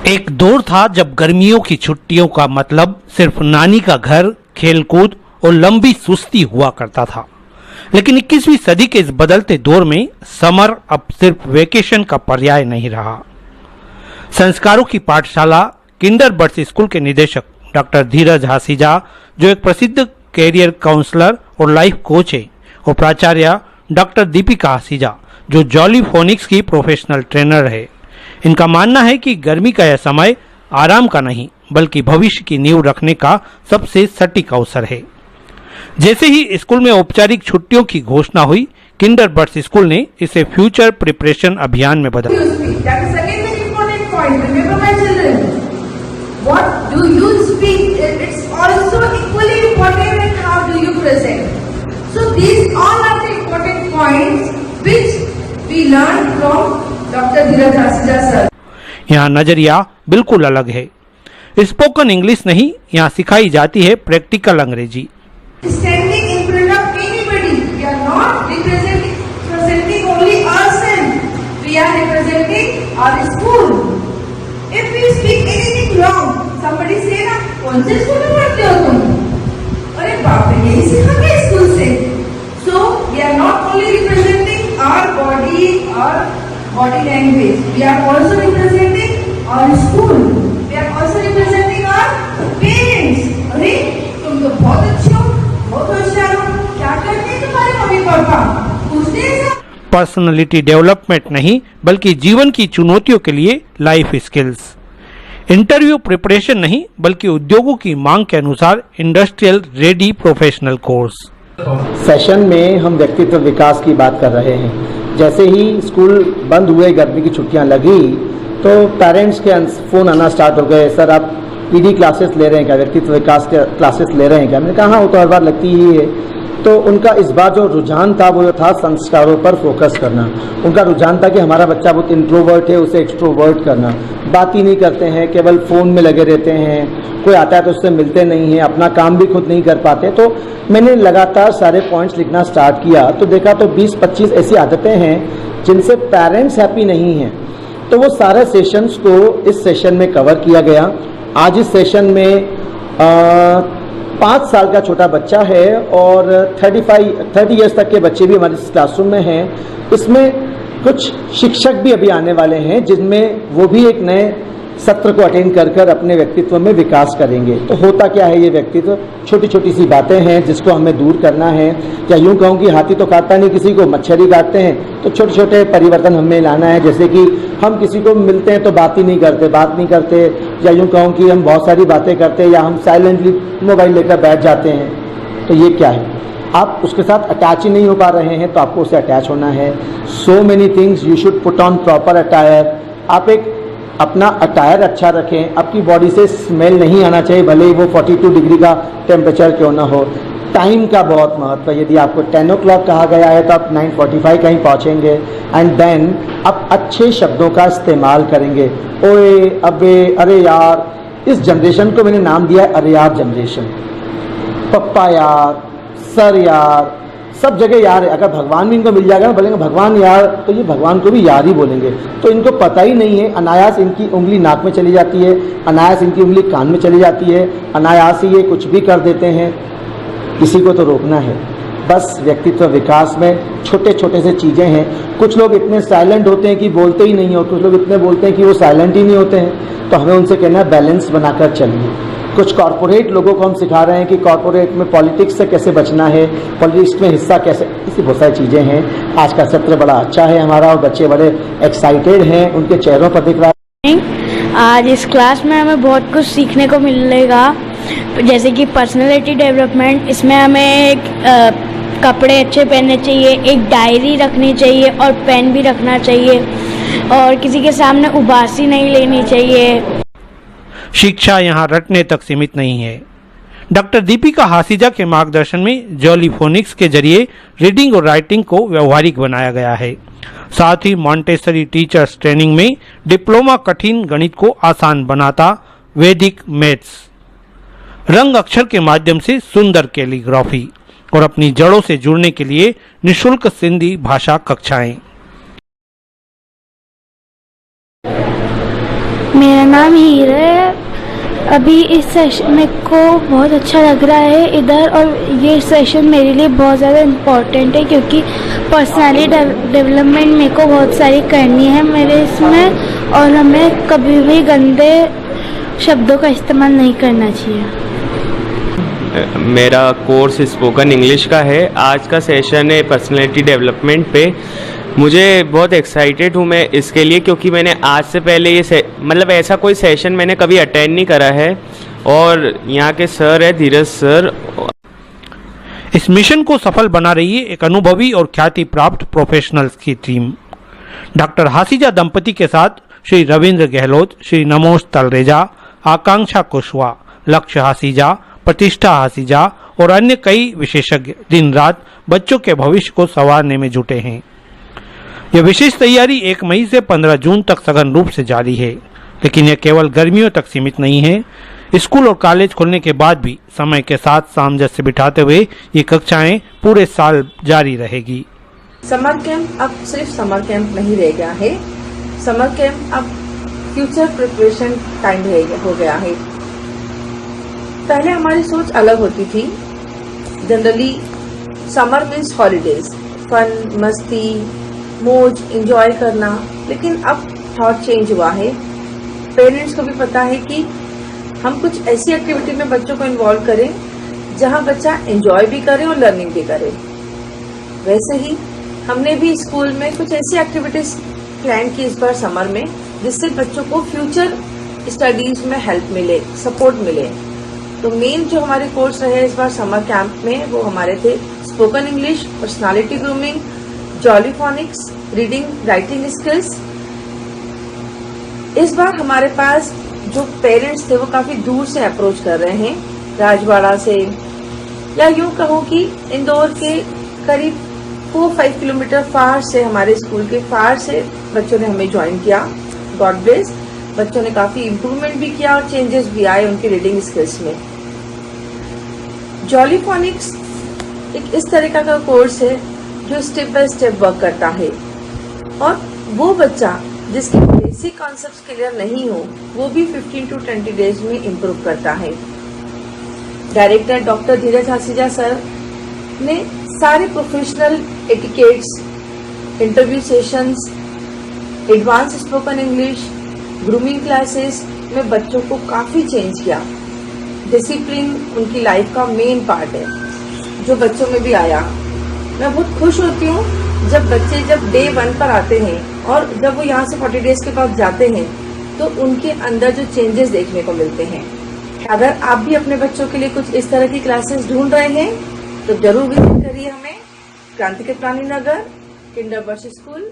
एक दौर था जब गर्मियों की छुट्टियों का मतलब सिर्फ नानी का घर, खेलकूद और लंबी सुस्ती हुआ करता था। लेकिन 21वीं सदी के इस बदलते दौर में समर अब सिर्फ वेकेशन का पर्याय नहीं रहा। संस्कारों की पाठशाला किंडरबर्ट्स स्कूल के निदेशक डॉक्टर धीरज हासीजा, जो एक प्रसिद्ध कैरियर काउंसलर और लाइफ कोच है, और प्राचार्य डॉक्टर दीपिका हासीजा, जो जॉली फोनिक्स की प्रोफेशनल ट्रेनर है, इनका मानना है कि गर्मी का यह समय आराम का नहीं बल्कि भविष्य की नींव रखने का सबसे सटीक अवसर है। जैसे ही स्कूल में औपचारिक छुट्टियों की घोषणा हुई, किंडरबर्ट्स स्कूल ने इसे फ्यूचर प्रिपरेशन अभियान में बदला। यहाँ नजरिया बिल्कुल अलग है। स्पोकन इंग्लिश नहीं, यहाँ सिखाई जाती है प्रैक्टिकल अंग्रेजी। Standing in front of anybody, we are not representing only ourselves. We are representing our school. If we speak anything wrong, somebody say ना, कौन से स्कूल में पढ़ते हो तुम? अरे बाप रे, यही सीखा क्या स्कूल से? So we are not only representing our body language. We are also representing our school. We are also representing our parents. अरे तुम तो बहुत अच्छे हो, बहुत होशियार हो, क्या करते हैं तुम्हारे मम्मी पापा? पूछते हैं। पर्सनालिटी डेवलपमेंट नहीं बल्कि जीवन की चुनौतियों के लिए लाइफ स्किल्स। इंटरव्यू प्रिपरेशन नहीं बल्कि उद्योगों की मांग के अनुसार industrial ready professional course. Session में हम व्यक्तित्व विकास की बात कर रहे हैं। जैसे ही स्कूल बंद हुए, गर्मी की छुट्टियां लगी, तो पेरेंट्स के फ़ोन आना स्टार्ट हो गए, सर आप पीडी क्लासेस ले रहे हैं क्या, व्यक्तित्व विकास के क्लासेस ले रहे हैं क्या? मैंने कहा हाँ, वो तो हर बार लगती ही है। तो उनका इस बार जो रुझान था वो था संस्कारों पर फोकस करना। उनका रुझान था कि हमारा बच्चा बहुत इंट्रोवर्ट है, उसे एक्सट्रोवर्ट करना। बात ही नहीं करते हैं, केवल फ़ोन में लगे रहते हैं, कोई आता है तो उससे मिलते नहीं हैं, अपना काम भी खुद नहीं कर पाते। तो मैंने लगातार सारे पॉइंट्स लिखना स्टार्ट किया तो देखा तो 20-25 ऐसी आदतें हैं जिनसे पेरेंट्स हैप्पी नहीं हैं। तो वो सारे सेशंस को इस सेशन में कवर किया गया। आज इस सेशन में 5 साल का छोटा बच्चा है और 30 इयर्स तक के बच्चे भी हमारे इस क्लासरूम में हैं। इसमें कुछ शिक्षक भी अभी आने वाले हैं जिनमें वो भी एक नए सत्र को अटेंड कर अपने व्यक्तित्व में विकास करेंगे। तो होता क्या है, ये व्यक्तित्व छोटी छोटी सी बातें हैं जिसको हमें दूर करना है। या यूँ कहूँ कि हाथी तो काटता नहीं किसी को, मच्छर ही काटते हैं। तो छोटे छोटे परिवर्तन हमें लाना है, जैसे कि हम किसी को मिलते हैं तो बात नहीं करते, या यूँ कहूँ कि हम बहुत सारी बातें करते हैं, या हम साइलेंटली मोबाइल लेकर बैठ जाते हैं। तो ये क्या है, आप उसके साथ अटैच ही नहीं हो पा रहे हैं, तो आपको उससे अटैच होना है। So many things you should put on proper attire. आप एक अपना अटायर अच्छा रखें, आपकी बॉडी से स्मेल नहीं आना चाहिए, भले ही वो 42 डिग्री का टेम्परेचर क्यों ना हो। टाइम का बहुत महत्व है। यदि आपको 10 o'clock कहा गया है तो आप 9:45 कहीं पहुँचेंगे। एंड देन आप अच्छे शब्दों का इस्तेमाल करेंगे। ओए, अबे, अरे यार, इस जनरेशन को मैंने नाम दिया है अरे यार जनरेशन। पप्पा यार, सर यार, सब जगह यार है। अगर भगवान भी इनको मिल जाएगा ना, बोलेंगे भगवान यार, तो ये भगवान को भी यार ही बोलेंगे। तो इनको पता ही नहीं है, अनायास इनकी उंगली नाक में चली जाती है, अनायास इनकी उंगली कान में चली जाती है, अनायास ही ये कुछ भी कर देते हैं। इसी को तो रोकना है। बस व्यक्तित्व विकास में छोटे छोटे से चीज़ें हैं। कुछ लोग इतने साइलेंट होते हैं कि बोलते ही नहीं, और कुछ लोग इतने बोलते हैं कि वो साइलेंट ही नहीं होते हैं। तो हमें उनसे कहना है बैलेंस बनाकर चलिए। कुछ कॉर्पोरेट लोगों को हम सिखा रहे हैं कि कॉर्पोरेट में पॉलिटिक्स से कैसे बचना है, पॉलिटिक्स में हिस्सा कैसे, ऐसी बहुत सारी चीज़ें हैं। आज का सत्र बड़ा अच्छा है हमारा, और बच्चे बड़े एक्साइटेड हैं, उनके चेहरों पर दिख रहा है। आज इस क्लास में हमें बहुत कुछ सीखने को मिलेगा, जैसे कि पर्सनालिटी डेवलपमेंट। इसमें हमें कपड़े अच्छे पहनने चाहिए, एक डायरी रखनी चाहिए और पेन भी रखना चाहिए, और किसी के सामने उबासी नहीं लेनी चाहिए। शिक्षा यहाँ रटने तक सीमित नहीं है। डॉक्टर दीपिका हासीजा के मार्गदर्शन में जॉली फोनिक्स के जरिए रीडिंग और राइटिंग को व्यवहारिक बनाया गया है। साथ ही मॉन्टेसरी टीचर्स ट्रेनिंग में डिप्लोमा कठिन गणित को आसान बनाता वैदिक मैथ्स, रंग अक्षर के माध्यम से सुंदर कैलीग्राफी और अपनी जड़ों से जुड़ने के लिए निःशुल्क सिंधी भाषा कक्षाएं। मेरा नाम हीरा है। अभी इस सेशन मेरे को बहुत अच्छा लग रहा है इधर, और ये सेशन मेरे लिए बहुत ज़्यादा इम्पोर्टेंट है क्योंकि पर्सनालिटी डेवलपमेंट मेरे को बहुत सारी करनी है मेरे इसमें, और हमें कभी भी गंदे शब्दों का इस्तेमाल नहीं करना चाहिए। मेरा कोर्स स्पोकन इंग्लिश का है। आज का सेशन है पर्सनैलिटी डेवलपमेंट पे। मुझे बहुत एक्साइटेड हूँ मैं इसके लिए, क्योंकि मैंने आज से पहले ये मतलब ऐसा कोई सेशन मैंने कभी अटेंड नहीं करा है। और यहाँ के सर है धीरज सर। इस मिशन को सफल बना रही है एक अनुभवी और ख्याति प्राप्त प्रोफेशनल्स की टीम। डॉक्टर हासिजा दंपति के साथ श्री रविंद्र गहलोत, श्री नमोश तलरेजा, आकांक्षा कुशवाहा, लक्ष्य हासिजा, प्रतिष्ठा हासिजा और अन्य कई विशेषज्ञ दिन रात बच्चों के भविष्य को संवारने में जुटे हैं। यह विशेष तैयारी 1 मई से 15 जून तक सघन रूप से जारी है, लेकिन यह केवल गर्मियों तक सीमित नहीं है। स्कूल और कॉलेज खुलने के बाद भी समय के साथ सामंजस्य बिठाते हुए ये कक्षाएं पूरे साल जारी रहेगी। समर कैंप अब सिर्फ समर कैंप नहीं रह गया है। समर कैंप अब फ्यूचर प्रिपरेशन टाइम हो गया है। पहले हमारी सोच अलग होती थी। Generally summer means holidays, fun, मस्ती, मौज, एंजॉय करना। लेकिन अब थॉट चेंज हुआ है। पेरेंट्स को भी पता है कि हम कुछ ऐसी एक्टिविटी में बच्चों को इन्वॉल्व करें जहां बच्चा एंजॉय भी करे और लर्निंग भी करे। वैसे ही हमने भी स्कूल में कुछ ऐसी एक्टिविटीज प्लान की इस बार समर में, जिससे बच्चों को फ्यूचर स्टडीज में हेल्प मिले, सपोर्ट मिले। तो मेन जो हमारे कोर्स रहे इस बार समर कैंप में वो हमारे थे spoken English, personality grooming, Jolly Phonics, reading writing skills. इस बार हमारे पास जो पेरेंट्स थे वो काफी दूर से अप्रोच कर रहे हैं, राजवाड़ा से, या यूं कहूं कि इंदौर के करीब 4-5 किलोमीटर फार से, हमारे स्कूल के फार से बच्चों ने हमें ज्वाइन किया। गॉड ब्लेस, बच्चों ने काफी इम्प्रूवमेंट भी किया और चेंजेस भी आए उनकी रीडिंग स्किल्स में। जॉलीफोनिक्स एक इस तरीका का कोर्स है जो स्टेप बाय स्टेप वर्क करता है, और वो बच्चा जिसके बेसिक कॉन्सेप्ट्स क्लियर नहीं हो वो भी 15 to 20 डेज में इम्प्रूव करता है। डायरेक्टर डॉक्टर धीरज हासिजा सर ने सारे professional etiquettes, interview sessions, advance spoken English, grooming classes में बच्चों को काफी चेंज किया। डिसिप्लिन उनकी लाइफ का मेन पार्ट है, जो बच्चों में भी आया। मैं बहुत खुश होती हूँ जब बच्चे जब डे 1 पर आते हैं और जब वो यहाँ से 40 डेज के बाद जाते हैं तो उनके अंदर जो चेंजेस देखने को मिलते हैं। अगर आप भी अपने बच्चों के लिए कुछ इस तरह की क्लासेस ढूंढ रहे हैं तो जरूर विजिट करिए हमें, क्रांति के प्राणी नगर, किंडरबर्च स्कूल,